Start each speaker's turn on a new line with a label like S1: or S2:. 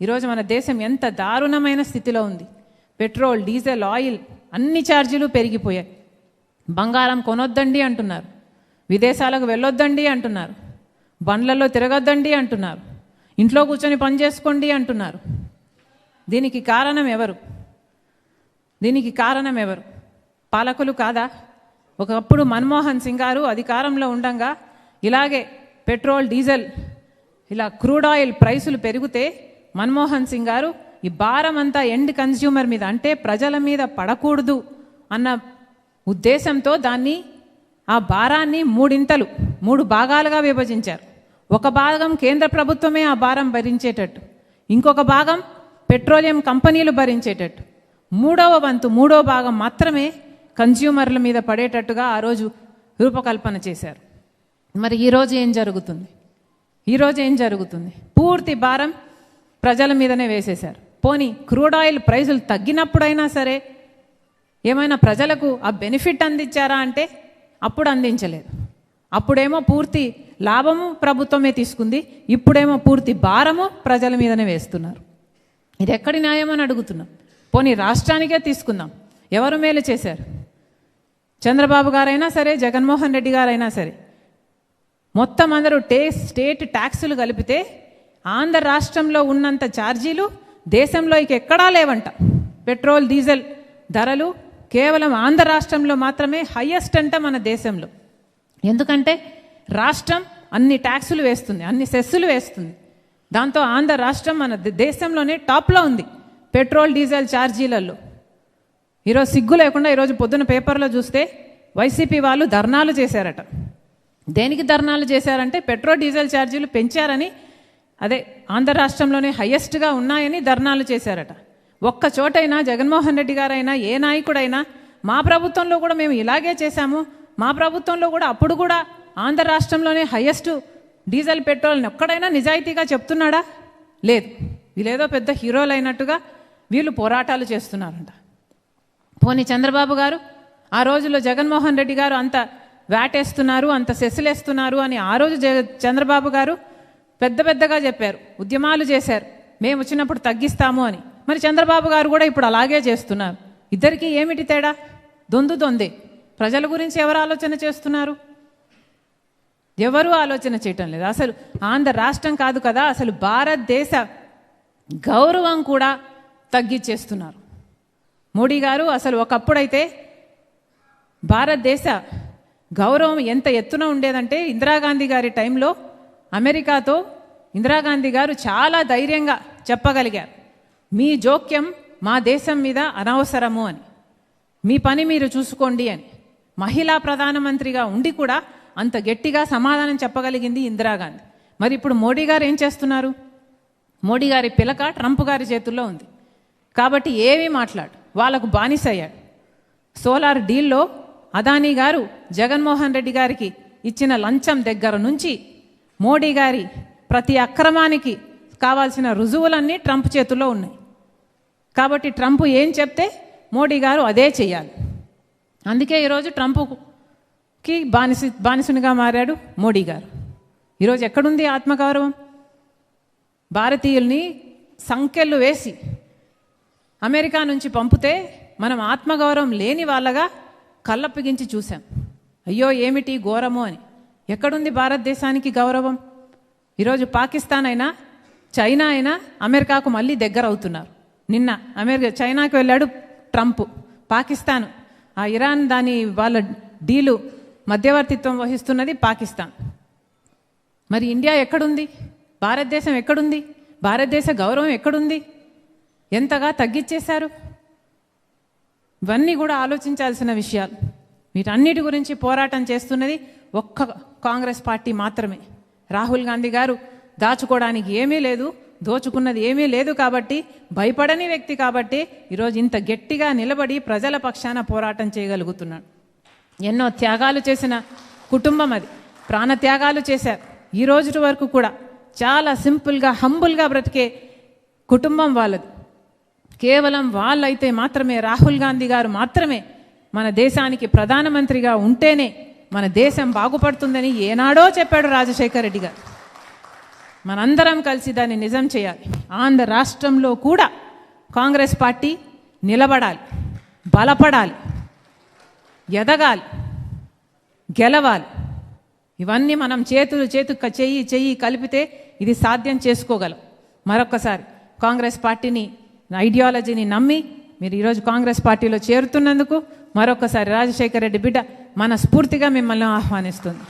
S1: ఈరోజు మన దేశం ఎంత దారుణమైన స్థితిలో ఉంది. పెట్రోల్, డీజిల్, ఆయిల్ అన్ని ఛార్జీలు పెరిగిపోయాయి. బంగారం కొనొద్దండి అంటున్నారు, విదేశాలకు వెళ్ళొద్దండి అంటున్నారు, బండ్లలో తిరగొద్దండి అంటున్నారు, ఇంట్లో కూర్చొని పని చేసుకోండి అంటున్నారు. దీనికి కారణం ఎవరు? దీనికి కారణం ఎవరు? పాలకులు కాదా? ఒకప్పుడు మన్మోహన్ సింగ్ గారు అధికారంలో ఉండగా ఇలాగే పెట్రోల్, డీజిల్, ఇలా క్రూడ్ ఆయిల్ ప్రైసులు పెరిగితే మన్మోహన్ సింగ్ గారు ఈ భారం అంతా ఎండ్ కన్స్యూమర్ మీద, అంటే ప్రజల మీద పడకూడదు అన్న ఉద్దేశంతో ఆ భారాన్ని మూడు భాగాలుగా విభజించారు. ఒక భాగం కేంద్ర ప్రభుత్వమే ఆ భారం భరించేటట్టు, ఇంకొక భాగం పెట్రోలియం కంపెనీలు భరించేటట్టు, మూడో భాగం మాత్రమే కన్స్యూమర్ల మీద పడేటట్టుగా ఆ రోజు రూపకల్పన చేశారు. మరి ఈరోజు ఏం జరుగుతుంది? పూర్తి భారం ప్రజల మీదనే వేసేశారు. పోనీ క్రూడ్ ఆయిల్ ప్రైజులు తగ్గినప్పుడైనా సరే ఏమైనా ప్రజలకు ఆ బెనిఫిట్ అందించారా అంటే అప్పుడు అందించలేదు. అప్పుడేమో పూర్తి లాభము ప్రభుత్వమే తీసుకుంది, ఇప్పుడేమో పూర్తి భారము ప్రజల మీదనే వేస్తున్నారు. ఇది ఎక్కడి న్యాయం అని అడుగుతున్నాం. పోనీ రాష్ట్రానికే తీసుకుందాం, ఎవరు మేలు చేశారు? చంద్రబాబు గారైనా సరే, జగన్మోహన్ రెడ్డి గారైనా సరే, మొత్తం అందరూ స్టేట్ ట్యాక్సులు కలిపితే ఆంధ్ర రాష్ట్రంలో ఉన్నంత ఛార్జీలు దేశంలో ఇక ఎక్కడా లేవంట. పెట్రోల్, డీజిల్ ధరలు కేవలం ఆంధ్ర రాష్ట్రంలో మాత్రమే హయ్యెస్ట్ అంట మన దేశంలో. ఎందుకంటే రాష్ట్రం అన్ని ట్యాక్సులు వేస్తుంది, అన్ని సెస్సులు వేస్తుంది. దాంతో ఆంధ్ర రాష్ట్రం మన దేశంలోనే టాప్లో ఉంది పెట్రోల్, డీజిల్ ఛార్జీలలో. ఈరోజు సిగ్గు లేకుండా ఈరోజు పొద్దున పేపర్లో చూస్తే వైసీపీ వాళ్ళు ధర్నాలు చేశారట. దేనికి ధర్నాలు చేశారంటే పెట్రోల్, డీజిల్ ఛార్జీలు పెంచారని, అదే ఆంధ్ర రాష్ట్రంలోనే హయ్యెస్ట్గా ఉన్నాయని ధర్నాలు చేశారట. ఒక్క చోటైనా జగన్మోహన్ రెడ్డి గారైనా, ఏ నాయకుడైనా మా ప్రభుత్వంలో కూడా మేము ఇలాగే చేశాము, మా ప్రభుత్వంలో కూడా అప్పుడు కూడా ఆంధ్ర రాష్ట్రంలోనే హయ్యెస్ట్ డీజిల్, పెట్రోల్ని ఒక్కడైనా నిజాయితీగా చెప్తున్నాడా? లేదు. వీళ్ళేదో పెద్ద హీరోలు అయినట్టుగా వీళ్ళు పోరాటాలు చేస్తున్నారంట. పోనీ చంద్రబాబు గారు ఆ రోజుల్లో జగన్మోహన్ రెడ్డి గారు అంత వేటేస్తున్నారు, అంత సెస్సులేస్తున్నారు అని ఆ రోజు చంద్రబాబు గారు పెద్దగా చెప్పారు, ఉద్యమాలు చేశారు, మేము వచ్చినప్పుడు తగ్గిస్తాము అని. మరి చంద్రబాబు గారు కూడా ఇప్పుడు అలాగే చేస్తున్నారు. ఇద్దరికీ ఏమిటి తేడా? దొందే. ప్రజల గురించి ఎవరు ఆలోచన చేస్తున్నారు? ఎవరు ఆలోచన చేయటం లేదు. అసలు ఆంధ్ర రాష్ట్రం కాదు కదా, అసలు భారతదేశ గౌరవం కూడా తగ్గించేస్తున్నారు మోడీ గారు. అసలు ఒకప్పుడైతే భారతదేశ గౌరవం ఎంత ఎత్తున ఉండేదంటే ఇందిరాగాంధీ గారి టైంలో అమెరికాతో ఇందిరాగాంధీ గారు చాలా ధైర్యంగా చెప్పగలిగారు, మీ జోక్యం మా దేశం మీద అనవసరము అని, మీ పని మీరు చూసుకోండి అని. మహిళా ప్రధానమంత్రిగా ఉండి కూడా అంత గట్టిగా సమాధానం చెప్పగలిగింది ఇందిరాగాంధీ. మరి ఇప్పుడు మోడీ గారు ఏం చేస్తున్నారు? మోడీ గారి పిలక ట్రంప్ గారి చేతుల్లో ఉంది కాబట్టి ఏమీ మాట్లాడు, వాళ్ళకు బానిసయ్యాడు. సోలార్ డీల్లో అదానీ గారు జగన్మోహన్ రెడ్డి గారికి ఇచ్చిన లంచం దగ్గర నుంచి మోడీ గారి ప్రతి అక్రమానికి కావాల్సిన రుజువులన్నీ ట్రంప్ చేతుల్లో ఉన్నాయి. కాబట్టి ట్రంప్ ఏం చెప్తే మోడీ గారు అదే చెయ్యాలి. అందుకే ఈరోజు ట్రంప్కి బానిసునిగా మారాడు మోడీ గారు. ఈరోజు ఎక్కడుంది ఆత్మగౌరవం? భారతీయుల్ని సంకెళ్ళు వేసి అమెరికా నుంచి పంపితే మనం ఆత్మగౌరవం లేని వాళ్ళగా కళ్ళప్పగించి చూసాం. అయ్యో ఏమిటి ఘోరము అని. ఎక్కడుంది భారతదేశానికి గౌరవం? ఈరోజు పాకిస్తాన్ అయినా, చైనా అయినా అమెరికాకు మళ్ళీ దగ్గర అవుతున్నారు. నిన్న చైనాకు వెళ్ళాడు ట్రంప్. పాకిస్తాన్, ఆ ఇరాన్ వాళ్ళ డీలు మధ్యవర్తిత్వం వహిస్తున్నది పాకిస్తాన్. మరి ఇండియా ఎక్కడుంది? భారతదేశం ఎక్కడుంది? భారతదేశ గౌరవం ఎక్కడుంది? ఎంతగా తగ్గించేశారు? ఇవన్నీ కూడా ఆలోచించాల్సిన విషయాలు. వీటన్నిటి గురించి పోరాటం చేస్తున్నది ఒక్క కాంగ్రెస్ పార్టీ మాత్రమే. రాహుల్ గాంధీ గారు దాచుకోవడానికి ఏమీ లేదు, దోచుకున్నది ఏమీ లేదు కాబట్టి, భయపడని వ్యక్తి కాబట్టి ఈరోజు ఇంత గట్టిగా నిలబడి ప్రజల పక్షాన పోరాటం చేయగలుగుతున్నాడు. ఎన్నో త్యాగాలు చేసిన కుటుంబం అది, ప్రాణత్యాగాలు చేశారు. ఈ రోజు వరకు కూడా చాలా సింపుల్గా, హంబుల్గా బ్రతికే కుటుంబం వాళ్ళది. కేవలం వాళ్ళైతే మాత్రమే, రాహుల్ గాంధీ గారు మాత్రమే మన దేశానికి ప్రధానమంత్రిగా ఉంటేనే మన దేశం బాగుపడుతుందని ఏనాడో చెప్పాడు రాజశేఖర్ రెడ్డి గారు. మనందరం కలిసి దాన్ని నిజం చేయాలి. ఆంధ్ర రాష్ట్రంలో కూడా కాంగ్రెస్ పార్టీ నిలబడాలి, బలపడాలి, ఎదగాలి, గెలవాలి. ఇవన్నీ మనం చెయ్యి కలిపితే ఇది సాధ్యం చేసుకోగలం. మరొకసారి కాంగ్రెస్ పార్టీని, ఐడియాలజీని నమ్మి మీరు ఈరోజు కాంగ్రెస్ పార్టీలో చేరుతున్నందుకు మరొకసారి రాజశేఖర రెడ్డి బిడ్డ మనస్ఫూర్తిగా మిమ్మల్ని ఆహ్వానిస్తుంది.